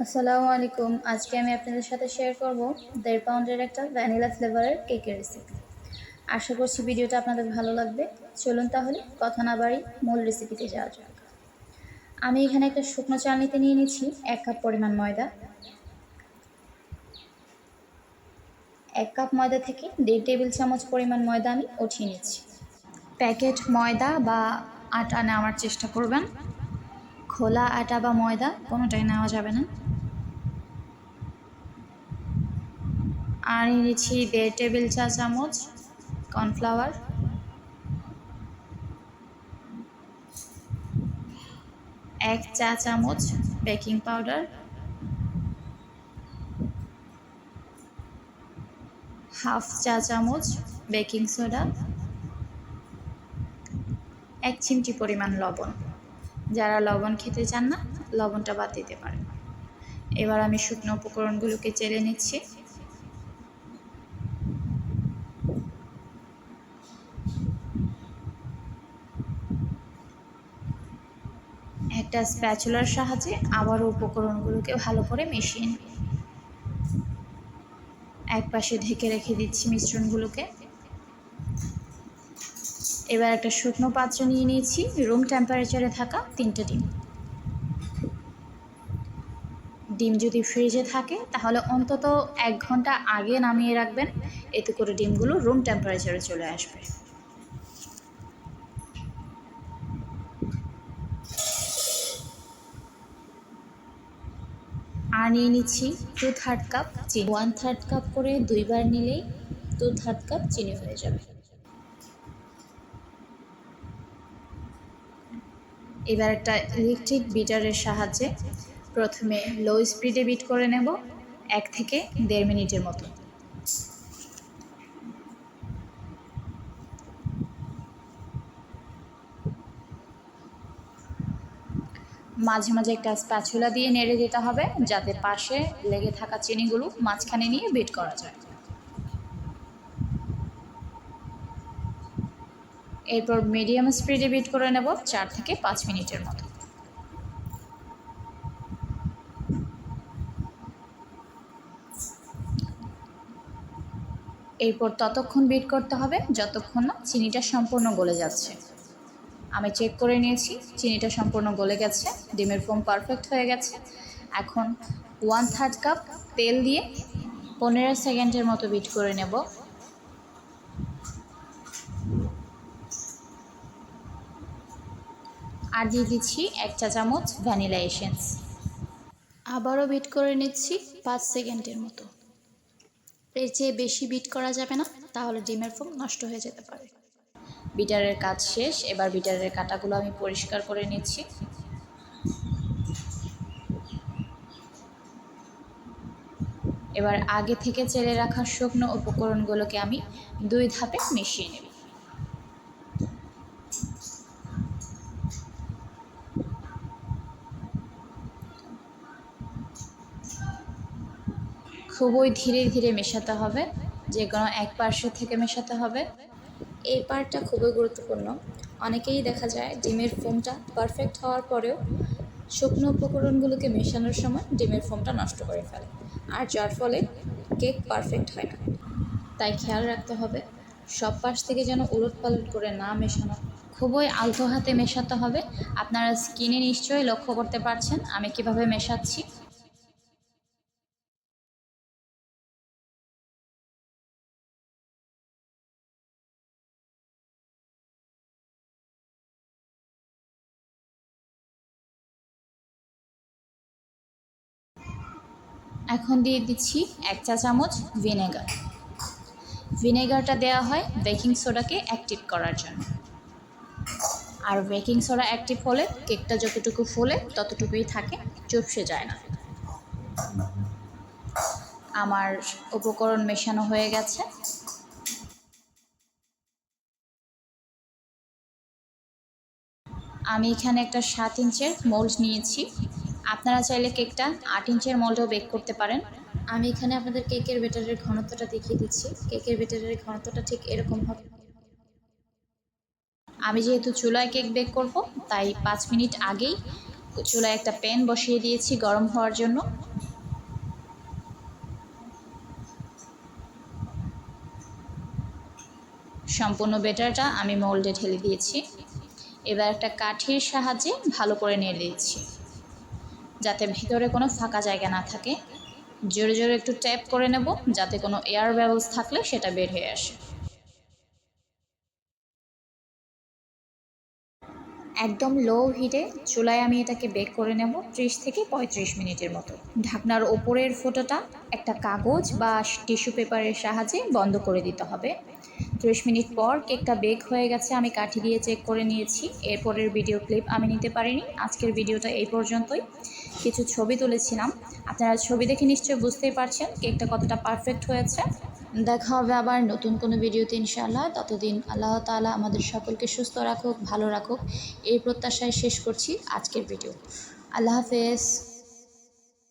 আসসালামু আলাইকুম। আজকে আমি আপনাদের সাথে শেয়ার করব 1.5 পাউন্ডের একটা ভ্যানিলা ফ্লেভারের কেকের রেসিপি। আশা করছি ভিডিওটা আপনাদের ভালো লাগবে। চলুন তাহলে কথা না বাড়ি মূল রেসিপিতে যাওয়া যাক। আমি এখানে একটা শুকনো চালনিতে নিয়ে নিচ্ছি 1 কাপ পরিমাণ ময়দা। 1 কাপ ময়দা থেকে 1.5 টেবিল চামচ পরিমাণ ময়দা আমি উঠিয়ে নিচ্ছি। প্যাকেট ময়দা বা আটা নেওয়ার চেষ্টা করবেন। খোলা আটা বা ময়দা কোনোটাই নেওয়া যাবে না। আর নিয়েছি 1.5 টেবিল চা চামচ কর্নফ্লাওয়ার, 1 চা চামচ বেকিং পাউডার, হাফ চা চামচ বেকিং সোডা, 1 চিমটি পরিমাণ লবণ। যারা লবণ খেতে চান না লবণটা বাদ দিতে পারেন। এবার আমি শুকনো উপকরণগুলোকে চেলে নিচ্ছি। একটা স্প্যাচুলার সাহায্যে আবারও উপকরণগুলোকে ভালো করে মিশিয়ে নিই। এক পাশে ঢেকে রেখে দিচ্ছি মিশ্রণগুলোকে। এবার একটা শুকনো পাত্র নিয়ে নিয়েছি রুম টেম্পারেচারে থাকা 3টে ডিম। ডিম যদি ফ্রিজে থাকে তাহলে অন্তত 1 ঘন্টা আগে নামিয়ে রাখবেন, এতে করে ডিমগুলো রুম টেম্পারেচারে চলে আসবে। আর নিয়ে নিচ্ছি 2/3 কাপ চিনি। 1/3 কাপ করে 2বার নিলেই 2/3 কাপ চিনি হয়ে যাবে। এবার একটা ইলেকট্রিক বিটারের সাহায্যে প্রথমে লো স্পিডে বিট করে নেব 1 থেকে 1.5 মিনিটের মতো। মাঝে মাঝে একটা স্প্যাচুলা দিয়ে নেড়ে দিতে হবে যাতে পাশে লেগে থাকা চিনিগুলো মাঝখানে নিয়ে বিট করা যায়। এরপর মিডিয়াম স্পিডে বিট করে নেব 4 থেকে 5 মিনিটের মতো। এরপর ততক্ষণ বিট করতে হবে যতক্ষণ না চিনিটা সম্পূর্ণ গলে যাচ্ছে। আমি চেক করে নিয়েছি চিনিটা সম্পূর্ণ গলে গেছে, ডিমের ফোম পারফেক্ট হয়ে গেছে। এখন 1/3 কাপ তেল দিয়ে 15 সেকেন্ডের মতো বিট করে নেব। আর দিয়ে দিচ্ছি 1 চা চামচ ভ্যানিলা এসেন্স। আবারও বিট করে নিচ্ছি 5 সেকেন্ডের মতো। এর চেয়ে বেশি বিট করা যাবে না, তাহলে ডিমের ফোম নষ্ট হয়ে যেতে পারে। বিটারের কাজ শেষ। এবার বিটারের কাঁটাগুলো আমি পরিষ্কার করে নিচ্ছি। এবার আগে থেকে চেলে রাখা শুকনো উপকরণগুলোকে আমি 2 ধাপে মিশিয়ে নেব। খুবই ধীরে ধীরে মেশাতে হবে, যে কোনো এক পার্শ্ব থেকে মেশাতে হবে। এই পার্টটা খুবই গুরুত্বপূর্ণ। অনেকেই দেখা যায় ডিমের ফোমটা পারফেক্ট হওয়ার পরেও শুকনো উপকরণগুলোকে মেশানোর সময় ডিমের ফোমটা নষ্ট করে ফেলে, আর যার ফলে কেক পারফেক্ট হয় না। তাই খেয়াল রাখতে হবে সব পাশ থেকে যেন উলটপালট করে না মেশানো, খুবই আলতো হাতে মেশাতে হবে। আপনারা স্কিনে নিশ্চয়ই লক্ষ্য করতে পারছেন আমি কিভাবে মেশাচ্ছি। এখন দিয়ে দিচ্ছি 1 চা চামচ ভিনেগার। ভিনেগারটা দেওয়া হয় বেকিং সোডাকে অ্যাক্টিভ করার জন্য, আর বেকিং সোডা অ্যাক্টিভ হলে কেকটা যতটুকু ফোলে ততটুকুই থাকে, চুপসে যায় না। আমার উপকরণ মেশানো হয়ে গেছে। আমি এখানে একটা 7 ইঞ্চের মোল্ড নিয়েছি। আপনারা চাইলে কেকটা 8 ইঞ্চের মোল্ডেও বেক করতে পারেন। আমি এখানে আপনাদের কেকের ব্যাটারের ঘনত্বটা দেখিয়ে দিচ্ছি। কেকের ব্যাটারের ঘনত্বটা ঠিক এরকম হবে। আমি যেহেতু চুলায় কেক বেক করব তাই 5 মিনিট আগেই চুলায় একটা প্যান বসিয়ে দিয়েছি গরম হওয়ার জন্য। সম্পূর্ণ ব্যাটারটা আমি মোল্ডে ঢেলে দিয়েছি। এবার একটা কাঠির সাহায্যে ভালো করে নেড়ে দিচ্ছি যাতে ভিতরে কোনো ফাঁকা জায়গা না থাকে। জোরে জোরে একটু ট্যাপ করে নেব যাতে কোনো এয়ার বাবলস থাকলে সেটা বের হয়ে আসে। একদম লো হিটে চুলায় আমি এটাকে বেক করে নেব 30 থেকে 35 মিনিটের মতো। ঢাকনার ওপরের ফোঁটাটা একটা কাগজ বা টিস্যু পেপারের সাহায্যে বন্ধ করে দিতে হবে। 30 মিনিট পর কেকটা বেক হয়ে গেছে, আমি কাঠি দিয়ে চেক করে নিয়েছি। এরপরের ভিডিও ক্লিপ আমি নিতে পারিনি। আজকের ভিডিওটা এই পর্যন্তই। কিছু ছবি তুলেছিলাম, আপনারা ছবি দেখে নিশ্চয়ই বুঝতেই পারছেন কেকটা কতটা পারফেক্ট হয়েছে। দেখা হবে আবার নতুন কোনো ভিডিওতে ইনশাআল্লাহ। ততদিন আল্লাহ তাআলা আমাদের সকলকে সুস্থ রাখুক, ভালো রাখুক, এই প্রত্যাশায় শেষ করছি আজকের ভিডিও। আল্লাহ হাফেজ।